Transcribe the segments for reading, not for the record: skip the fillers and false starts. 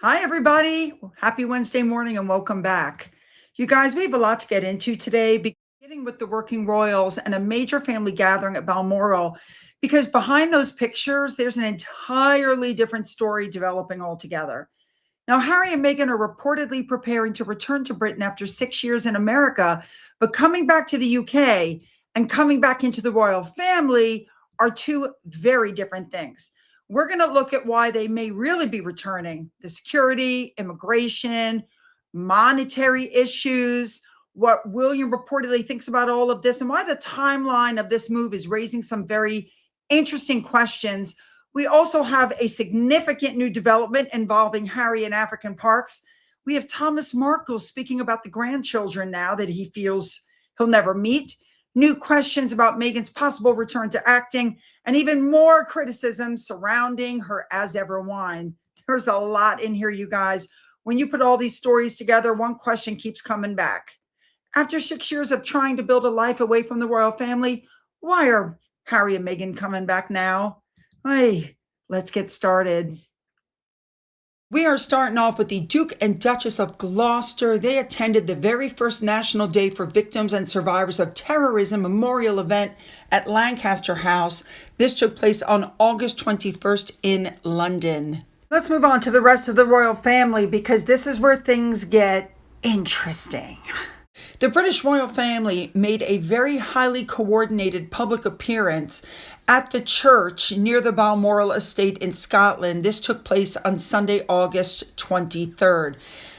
Hi, everybody. Happy Wednesday morning and welcome back. You guys, we have a lot to get into today, beginning with the working royals and a major family gathering at Balmoral, because behind those pictures, there's an entirely different story developing altogether. Now, Harry and Meghan are reportedly preparing to return to Britain after 6 years in America, but coming back to the UK and coming back into the royal family are two very different things. We're going to look at why they may really be returning, the security, immigration, monetary issues, what William reportedly thinks about all of this, and why the timeline of this move is raising some very interesting questions. We also have a significant new development involving Harry in African parks. We have Thomas Markle speaking about the grandchildren now that he feels he'll never meet. New questions about Meghan's possible return to acting, and even more criticism surrounding her as ever wine. There's a lot in here, you guys. When you put all these stories together, one question keeps coming back. After 6 years of trying to build a life away from the royal family, why are Harry and Meghan coming back now? Hey, let's get started. We are starting off with the Duke and Duchess of Gloucester. They attended the very first National Day for Victims and Survivors of Terrorism memorial event at Lancaster House. This took place on August 21st in London. Let's move on to the rest of the royal family because this is where things get interesting. The British royal family made a very highly coordinated public appearance at the church near the Balmoral estate in Scotland. This took place on Sunday, August 23rd.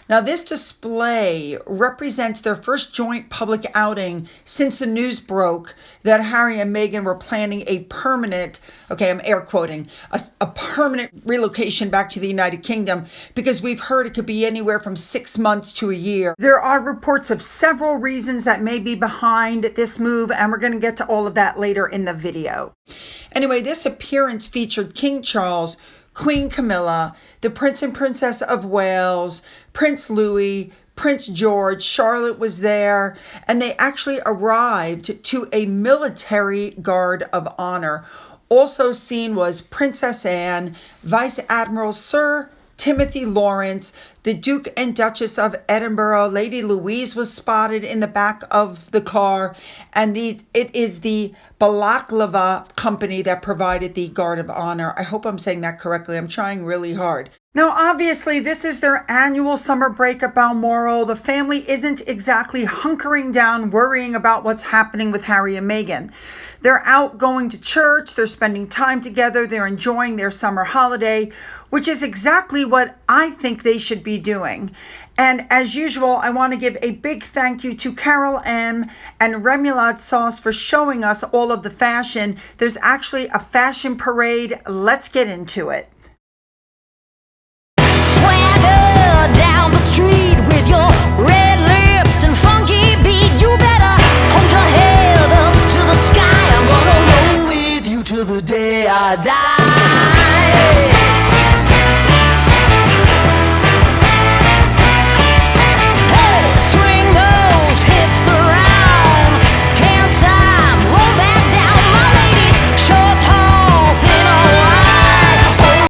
Now, this display represents their first joint public outing since the news broke that Harry and Meghan were planning a permanent, I'm air quoting, a permanent relocation back to the United Kingdom, because we've heard it could be anywhere from 6 months to a year. There are reports of several reasons that may be behind this move, and we're going to get to all of that later in the video. Anyway, this appearance featured King Charles, Queen Camilla, the Prince and Princess of Wales, Prince Louis, Prince George. Charlotte was there, and they actually arrived to a military guard of honor. Also seen was Princess Anne, Vice Admiral Sir Timothy Lawrence, the Duke and Duchess of Edinburgh. Lady Louise was spotted in the back of the car, and it is the Balaclava company that provided the guard of honor. I hope I'm saying that correctly. I'm trying really hard. Now, obviously, this is their annual summer break at Balmoral. The family isn't exactly hunkering down, worrying about what's happening with Harry and Meghan. They're out going to church, they're spending time together, they're enjoying their summer holiday, which is exactly what I think they should be doing. And as usual, I want to give a big thank you to Carol M. and Remoulade Sauce for showing us all of the fashion. There's actually a fashion parade. Let's get into it. Swagger down the street with your red lips and funky beat. You better hold your head up to the sky. I'm gonna roll with you till the day I die. Hey, swing those hips around. Can't stop, roll back down. My ladies, short, tall, thin or wide.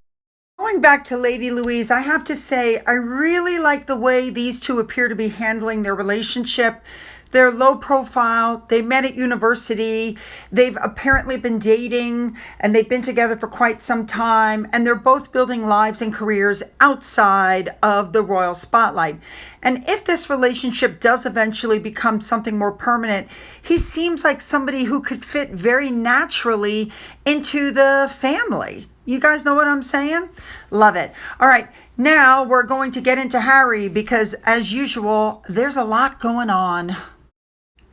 Going back to Lady Louise, I have to say, I really like the way these two appear to be handling their relationship. They're low profile. They met at university. They've apparently been dating, and they've been together for quite some time. And they're both building lives and careers outside of the royal spotlight. And if this relationship does eventually become something more permanent, he seems like somebody who could fit very naturally into the family. You guys know what I'm saying? Love it. All right, now we're going to get into Harry because, as usual, there's a lot going on.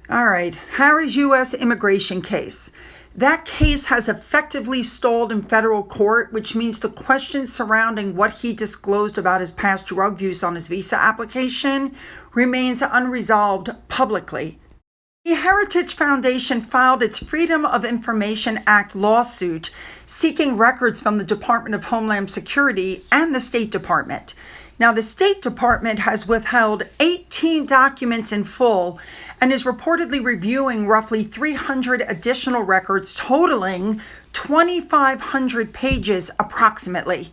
All right, Harry's U.S. immigration case. That case has effectively stalled in federal court, which means the questions surrounding what he disclosed about his past drug use on his visa application remains unresolved publicly. The Heritage Foundation filed its Freedom of Information Act lawsuit seeking records from the Department of Homeland Security and the State Department. Now, the State Department has withheld 18 documents in full and is reportedly reviewing roughly 300 additional records totaling 2,500 pages approximately.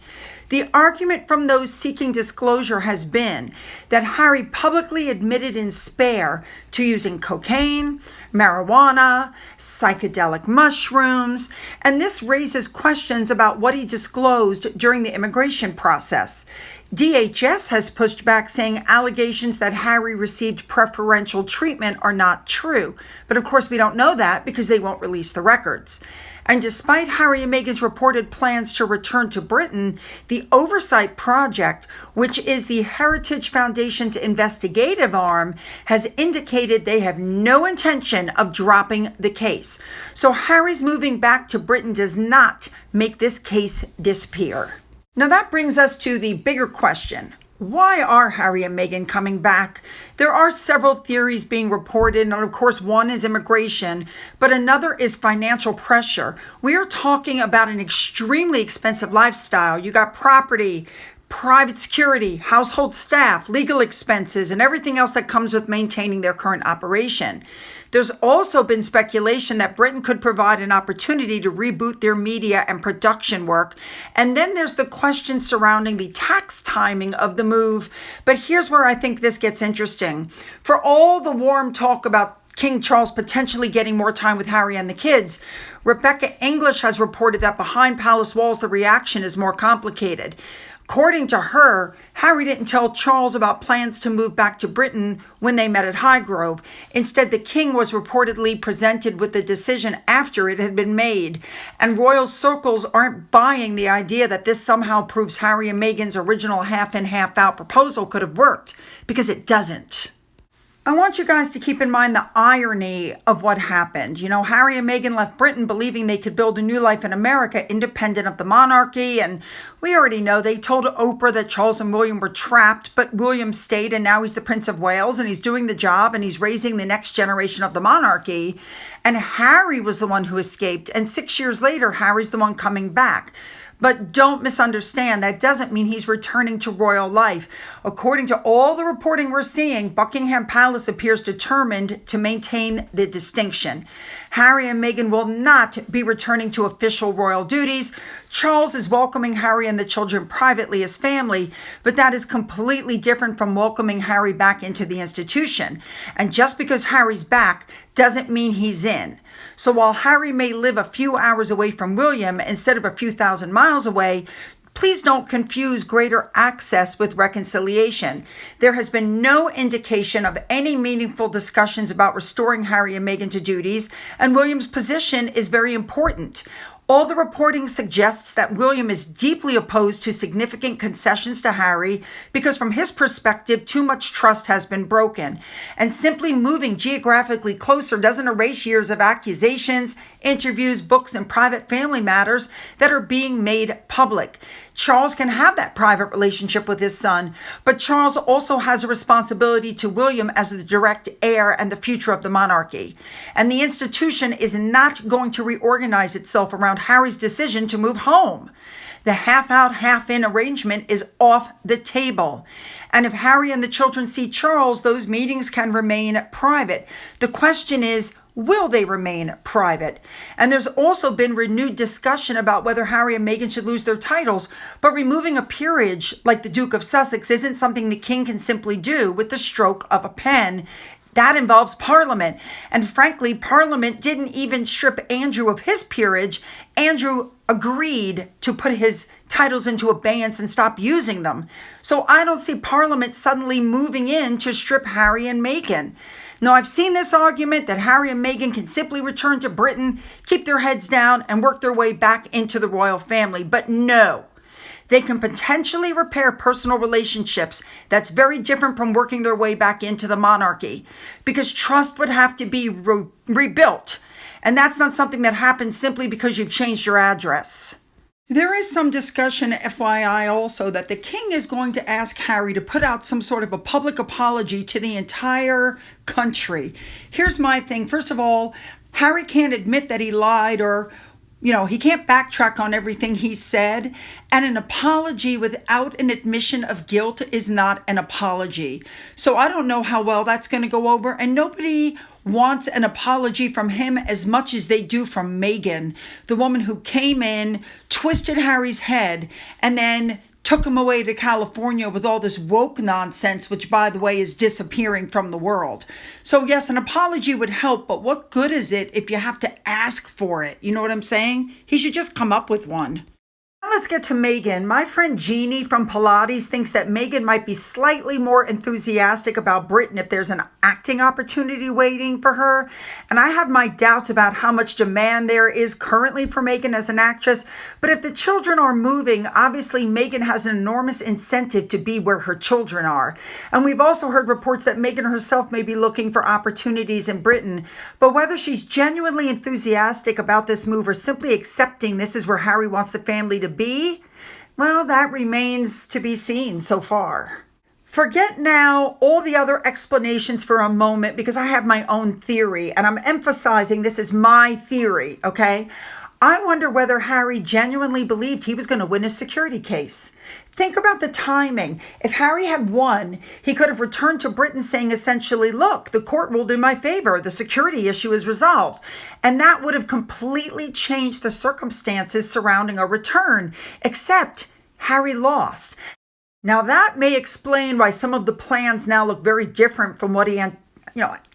The argument from those seeking disclosure has been that Harry publicly admitted in Spare to using cocaine, marijuana, psychedelic mushrooms, and this raises questions about what he disclosed during the immigration process. DHS has pushed back, saying allegations that Harry received preferential treatment are not true. But of course, we don't know that because they won't release the records. And despite Harry and Meghan's reported plans to return to Britain, the Oversight Project, which is the Heritage Foundation's investigative arm, has indicated they have no intention of dropping the case. So Harry's moving back to Britain does not make this case disappear. Now that brings us to the bigger question. Why are Harry and Meghan coming back? There are several theories being reported, and of course one is immigration, but another is financial pressure. We are talking about an extremely expensive lifestyle. You got property, private security, household staff, legal expenses, and everything else that comes with maintaining their current operation. There's also been speculation that Britain could provide an opportunity to reboot their media and production work. And then there's the question surrounding the tax timing of the move. But here's where I think this gets interesting. For all the warm talk about King Charles potentially getting more time with Harry and the kids, Rebecca English has reported that behind palace walls, the reaction is more complicated. According to her, Harry didn't tell Charles about plans to move back to Britain when they met at Highgrove. Instead, the king was reportedly presented with the decision after it had been made. And royal circles aren't buying the idea that this somehow proves Harry and Meghan's original half-in, half-out proposal could have worked, because it doesn't. I want you guys to keep in mind the irony of what happened. You know, Harry and Meghan left Britain believing they could build a new life in America independent of the monarchy. And we already know they told Oprah that Charles and William were trapped, but William stayed and now he's the Prince of Wales and he's doing the job and he's raising the next generation of the monarchy. And Harry was the one who escaped. And 6 years later, Harry's the one coming back. But don't misunderstand, that doesn't mean he's returning to royal life. According to all the reporting we're seeing, Buckingham Palace appears determined to maintain the distinction. Harry and Meghan will not be returning to official royal duties. Charles is welcoming Harry and the children privately as family, but that is completely different from welcoming Harry back into the institution. And just because Harry's back doesn't mean he's in. So while Harry may live a few hours away from William instead of a few thousand miles away, please don't confuse greater access with reconciliation. There has been no indication of any meaningful discussions about restoring Harry and Meghan to duties, and William's position is very important. All the reporting suggests that William is deeply opposed to significant concessions to Harry because from his perspective, too much trust has been broken. And simply moving geographically closer doesn't erase years of accusations, interviews, books, and private family matters that are being made public. Charles can have that private relationship with his son, but Charles also has a responsibility to William as the direct heir and the future of the monarchy. And the institution is not going to reorganize itself around Harry's decision to move home. The half-out, half-in arrangement is off the table. And if Harry and the children see Charles, those meetings can remain private. The question is, will they remain private? And there's also been renewed discussion about whether Harry and Meghan should lose their titles, but removing a peerage like the Duke of Sussex isn't something the king can simply do with the stroke of a pen. That involves Parliament. And frankly, Parliament didn't even strip Andrew of his peerage. Andrew agreed to put his titles into abeyance and stop using them. So I don't see Parliament suddenly moving in to strip Harry and Meghan. Now, I've seen this argument that Harry and Meghan can simply return to Britain, keep their heads down, and work their way back into the royal family. But no. They can potentially repair personal relationships. That's very different from working their way back into the monarchy, because trust would have to be rebuilt. And that's not something that happens simply because you've changed your address. There is some discussion, FYI, also that the king is going to ask Harry to put out some sort of a public apology to the entire country. Here's my thing. First of all, Harry can't admit that he lied or he can't backtrack on everything he said. And an apology without an admission of guilt is not an apology. So I don't know how well that's going to go over. And nobody wants an apology from him as much as they do from Meghan, the woman who came in, twisted Harry's head, and then took him away to California with all this woke nonsense, which, by the way, is disappearing from the world. So yes, an apology would help, but what good is it if you have to ask for it? You know what I'm saying? He should just come up with one. Now let's get to Meghan. My friend Jeannie from Pilates thinks that Meghan might be slightly more enthusiastic about Britain if there's an acting opportunity waiting for her. And I have my doubts about how much demand there is currently for Meghan as an actress. But if the children are moving, obviously Meghan has an enormous incentive to be where her children are. And we've also heard reports that Meghan herself may be looking for opportunities in Britain. But whether she's genuinely enthusiastic about this move or simply accepting this is where Harry wants the family to be, well, that remains to be seen so far. Forget now all the other explanations for a moment because I have my own theory, and I'm emphasizing this is my theory, okay? I wonder whether Harry genuinely believed he was going to win his security case. Think about the timing. If Harry had won, he could have returned to Britain saying essentially, look, the court ruled in my favor. The security issue is resolved. And that would have completely changed the circumstances surrounding a return, except Harry lost. Now that may explain why some of the plans now look very different from what he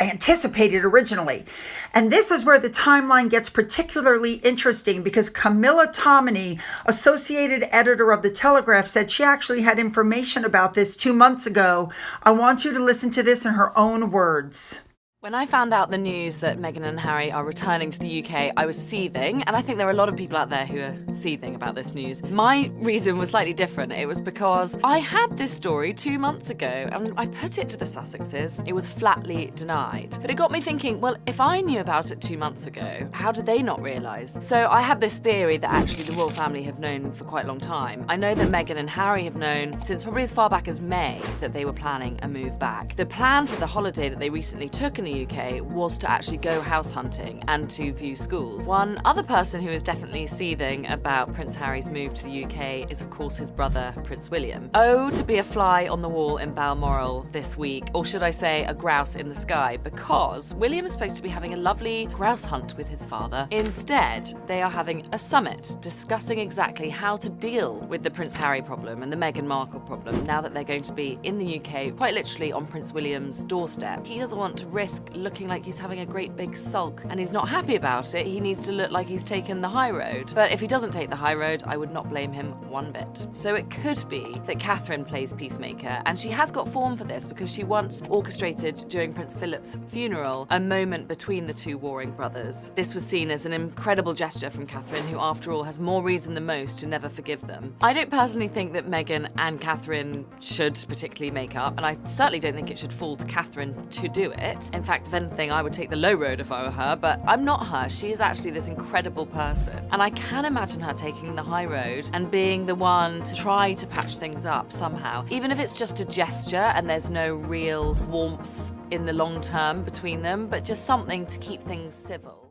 anticipated originally. And this is where the timeline gets particularly interesting because Camilla Tominey, associated editor of The Telegraph, said she actually had information about this 2 months ago. I want you to listen to this in her own words. When I found out the news that Meghan and Harry are returning to the UK, I was seething, and I think there are a lot of people out there who are seething about this news. My reason was slightly different. It was because I had this story 2 months ago, and I put it to the Sussexes. It was flatly denied. But it got me thinking, well, if I knew about it 2 months ago, how did they not realise? So I have this theory that actually the royal family have known for quite a long time. I know that Meghan and Harry have known since probably as far back as May that they were planning a move back. The plan for the holiday that they recently took in the UK was to actually go house hunting and to view schools. One other person who is definitely seething about Prince Harry's move to the UK is of course his brother Prince William. Oh, to be a fly on the wall in Balmoral this week, or should I say a grouse in the sky, because William is supposed to be having a lovely grouse hunt with his father. Instead, they are having a summit discussing exactly how to deal with the Prince Harry problem and the Meghan Markle problem now that they're going to be in the UK, quite literally on Prince William's doorstep. He doesn't want to risk looking like he's having a great big sulk, and he's not happy about it. He needs to look like he's taken the high road. But if he doesn't take the high road, I would not blame him one bit. So it could be that Catherine plays peacemaker, and she has got form for this because she once orchestrated during Prince Philip's funeral a moment between the two warring brothers. This was seen as an incredible gesture from Catherine, who after all has more reason than most to never forgive them. I don't personally think that Meghan and Catherine should particularly make up, and I certainly don't think it should fall to Catherine to do it. In fact, if anything, I would take the low road if I were her, but I'm not her. She is actually this incredible person, and I can imagine her taking the high road and being the one to try to patch things up somehow, even if it's just a gesture and there's no real warmth in the long term between them, but just something to keep things civil.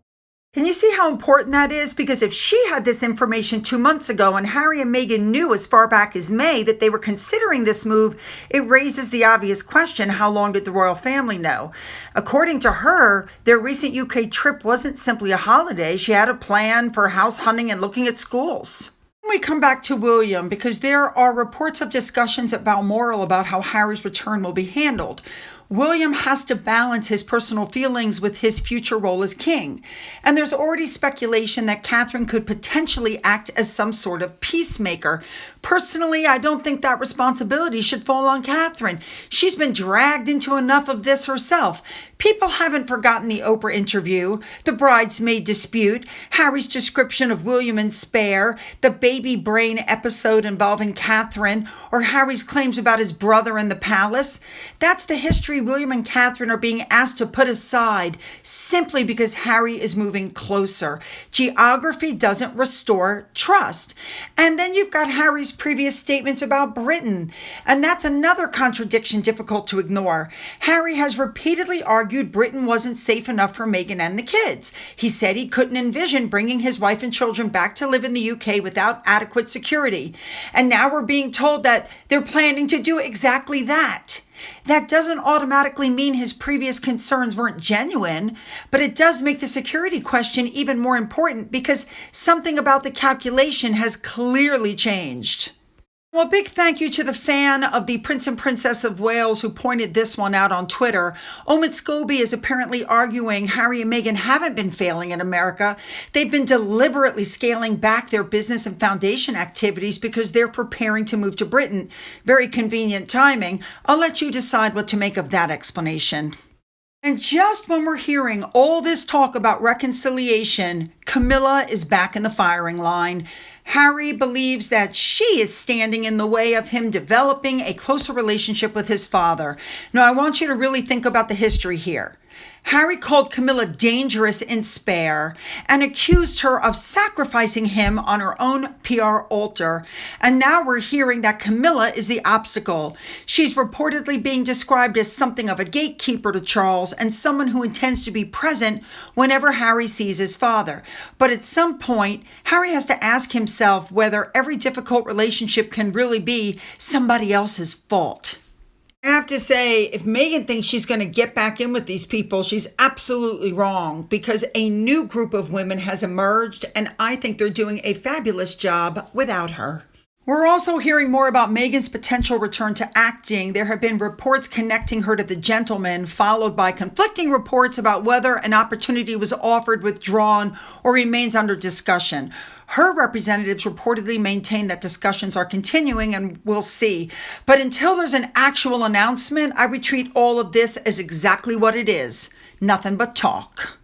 Can you see how important that is? Because if she had this information 2 months ago and Harry and Meghan knew as far back as May that they were considering this move, it raises the obvious question, how long did the royal family know? According to her, their recent UK trip wasn't simply a holiday. She had a plan for house hunting and looking at schools. We come back to William because there are reports of discussions at Balmoral about how Harry's return will be handled. William has to balance his personal feelings with his future role as king. And there's already speculation that Catherine could potentially act as some sort of peacemaker. Personally, I don't think that responsibility should fall on Catherine. She's been dragged into enough of this herself. People haven't forgotten the Oprah interview, the bridesmaid dispute, Harry's description of William in Spare, the baby brain episode involving Catherine, or Harry's claims about his brother in the palace. That's the history William and Catherine are being asked to put aside simply because Harry is moving closer. Geography doesn't restore trust. And then you've got Harry's previous statements about Britain, and that's another contradiction difficult to ignore. Harry has repeatedly argued Britain wasn't safe enough for Meghan and the kids. He said he couldn't envision bringing his wife and children back to live in the UK without adequate security. And now we're being told that they're planning to do exactly that. That doesn't automatically mean his previous concerns weren't genuine, but it does make the security question even more important because something about the calculation has clearly changed. Well, a big thank you to the fan of the Prince and Princess of Wales who pointed this one out on Twitter. Omid Scobie is apparently arguing Harry and Meghan haven't been failing in America. They've been deliberately scaling back their business and foundation activities because they're preparing to move to Britain. Very convenient timing. I'll let you decide what to make of that explanation. And just when we're hearing all this talk about reconciliation, Camilla is back in the firing line. Harry believes that she is standing in the way of him developing a closer relationship with his father. Now, I want you to really think about the history here. Harry called Camilla dangerous and spare and accused her of sacrificing him on her own PR altar. And now we're hearing that Camilla is the obstacle. She's reportedly being described as something of a gatekeeper to Charles and someone who intends to be present whenever Harry sees his father. But at some point, Harry has to ask himself whether every difficult relationship can really be somebody else's fault. I have to say, if Meghan thinks she's going to get back in with these people, she's absolutely wrong, because a new group of women has emerged, and I think they're doing a fabulous job without her. We're also hearing more about Meghan's potential return to acting. There have been reports connecting her to The Gentleman, followed by conflicting reports about whether an opportunity was offered, withdrawn, or remains under discussion. Her representatives reportedly maintain that discussions are continuing, and we'll see. But until there's an actual announcement, I would treat all of this as exactly what it is. Nothing but talk.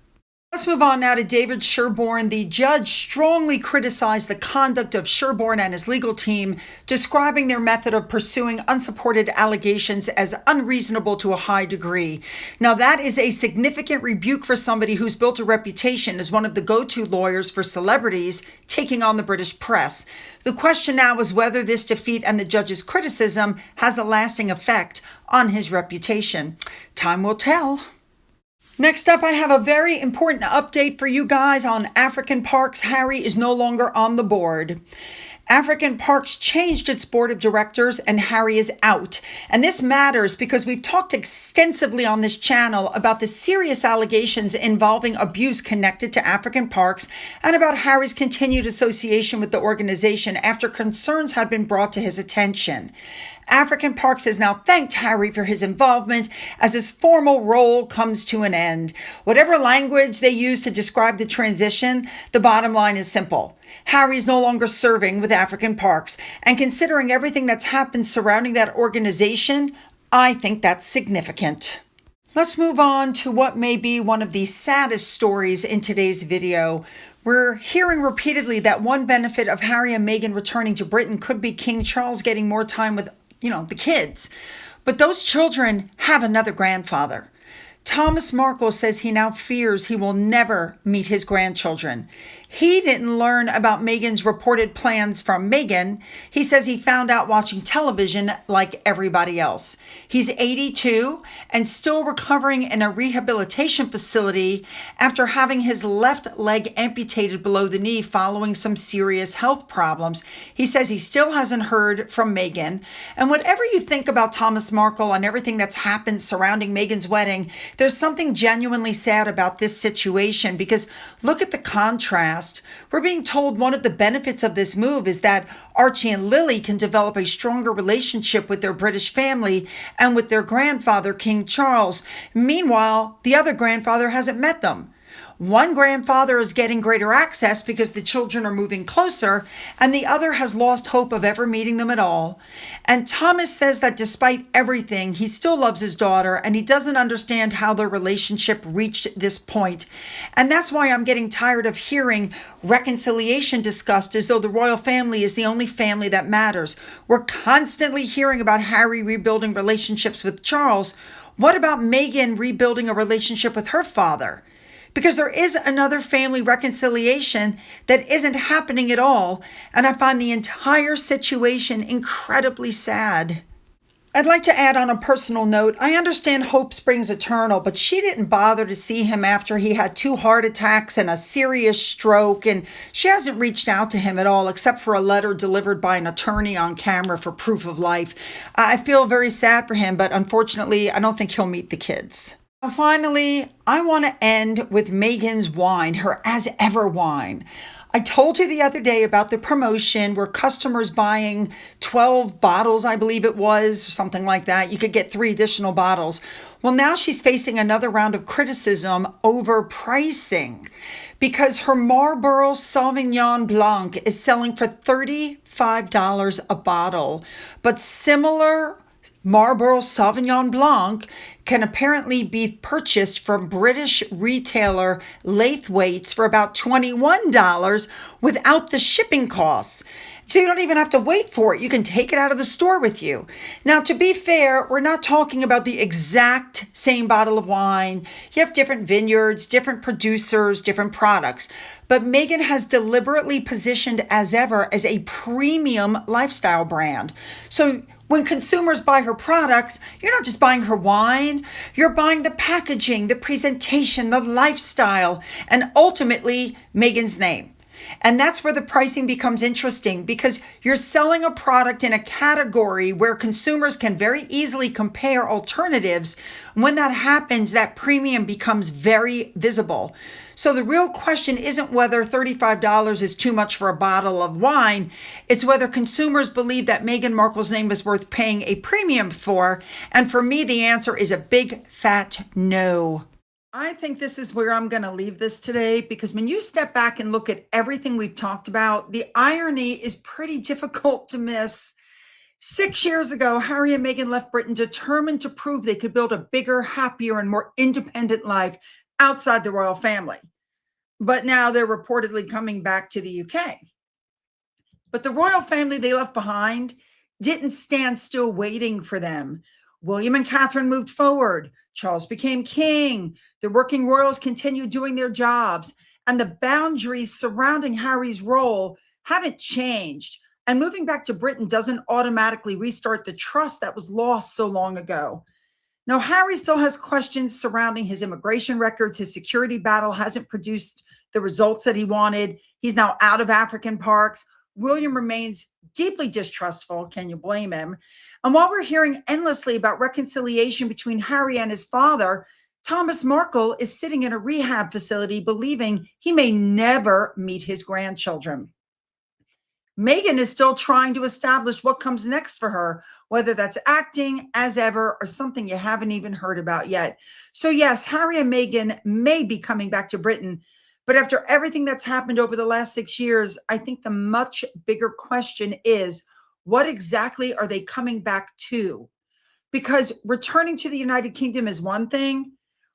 Let's move on now to David Sherborne. The judge strongly criticized the conduct of Sherborne and his legal team, describing their method of pursuing unsupported allegations as unreasonable to a high degree. Now, that is a significant rebuke for somebody who's built a reputation as one of the go-to lawyers for celebrities taking on the British press. The question now is whether this defeat and the judge's criticism has a lasting effect on his reputation. Time will tell. Next up, I have a very important update for you guys on African Parks. Harry is no longer on the board. African Parks changed its board of directors and Harry is out. And this matters because we've talked extensively on this channel about the serious allegations involving abuse connected to African Parks and about Harry's continued association with the organization after concerns had been brought to his attention. African Parks has now thanked Harry for his involvement as his formal role comes to an end. Whatever language they use to describe the transition, the bottom line is simple. Harry is no longer serving with African Parks, and considering everything that's happened surrounding that organization, I think that's significant. Let's move on to what may be one of the saddest stories in today's video. We're hearing repeatedly that one benefit of Harry and Meghan returning to Britain could be King Charles getting more time with the kids. But those children have another grandfather. Thomas Markle says he now fears he will never meet his grandchildren. He didn't learn about Meghan's reported plans from Meghan. He says he found out watching television like everybody else. He's 82 and still recovering in a rehabilitation facility after having his left leg amputated below the knee following some serious health problems. He says he still hasn't heard from Meghan. And whatever you think about Thomas Markle and everything that's happened surrounding Meghan's wedding, there's something genuinely sad about this situation, because look at the contrast. We're being told one of the benefits of this move is that Archie and Lily can develop a stronger relationship with their British family and with their grandfather, King Charles. Meanwhile, the other grandfather hasn't met them. One grandfather is getting greater access because the children are moving closer, and the other has lost hope of ever meeting them at all. And Thomas says that despite everything, he still loves his daughter, and he doesn't understand how their relationship reached this point. And that's why I'm getting tired of hearing reconciliation discussed as though the royal family is the only family that matters. We're constantly hearing about Harry rebuilding relationships with Charles. What about Meghan rebuilding a relationship with her father? Because there is another family reconciliation that isn't happening at all, and I find the entire situation incredibly sad. I'd like to add on a personal note, I understand hope springs eternal, but she didn't bother to see him after he had 2 heart attacks and a serious stroke, and she hasn't reached out to him at all except for a letter delivered by an attorney on camera for proof of life. I feel very sad for him, but unfortunately, I don't think he'll meet the kids. Finally, I want to end with Meghan's wine, her as ever wine. I told you the other day about the promotion where customers buying 12 bottles, I believe it was, or something like that. You could get 3 additional bottles. Well, now she's facing another round of criticism over pricing because her Marlboro Sauvignon Blanc is selling for $35 a bottle. But similar Marlboro Sauvignon Blanc can apparently be purchased from British retailer Laithwaite's for about $21 without the shipping costs. So you don't even have to wait for it. You can take it out of the store with you. Now, to be fair, we're not talking about the exact same bottle of wine. You have different vineyards, different producers, different products. But Meghan has deliberately positioned as ever as a premium lifestyle brand. So when consumers buy her products, you're not just buying her wine, you're buying the packaging, the presentation, the lifestyle, and ultimately Meghan's name. And that's where the pricing becomes interesting because you're selling a product in a category where consumers can very easily compare alternatives. When that happens, that premium becomes very visible. So the real question isn't whether $35 is too much for a bottle of wine. It's whether consumers believe that Meghan Markle's name is worth paying a premium for. And for me, the answer is a big fat no. I think this is where I'm going to leave this today because when you step back and look at everything we've talked about, the irony is pretty difficult to miss. 6 years ago, Harry and Meghan left Britain determined to prove they could build a bigger, happier, and more independent life outside the royal family. But now they're reportedly coming back to the UK. But the royal family they left behind didn't stand still waiting for them. William and Catherine moved forward. Charles became king. The working royals continued doing their jobs. And the boundaries surrounding Harry's role haven't changed. And moving back to Britain doesn't automatically restart the trust that was lost so long ago. Now, Harry still has questions surrounding his immigration records. His security battle hasn't produced the results that he wanted. He's now out of African parks. William remains deeply distrustful. Can you blame him? And while we're hearing endlessly about reconciliation between Harry and his father, Thomas Markle is sitting in a rehab facility believing he may never meet his grandchildren. Meghan is still trying to establish what comes next for her, whether that's acting as ever or something you haven't even heard about yet. So yes, Harry and Meghan may be coming back to Britain, but after everything that's happened over the last 6 years, I think the much bigger question is, what exactly are they coming back to? Because returning to the United Kingdom is one thing.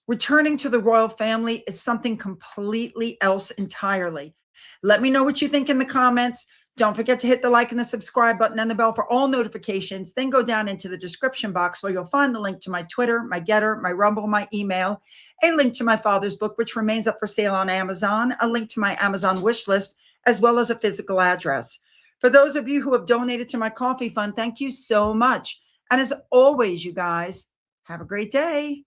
Returning to the royal family is something completely else entirely. Let me know what you think in the comments. Don't forget to hit the like and the subscribe button and the bell for all notifications. Then go down into the description box where you'll find the link to my Twitter, my Gettr, my Rumble, my email, a link to my father's book, which remains up for sale on Amazon, a link to my Amazon wish list, as well as a physical address. For those of you who have donated to my coffee fund, thank you so much. And as always, you guys, have a great day.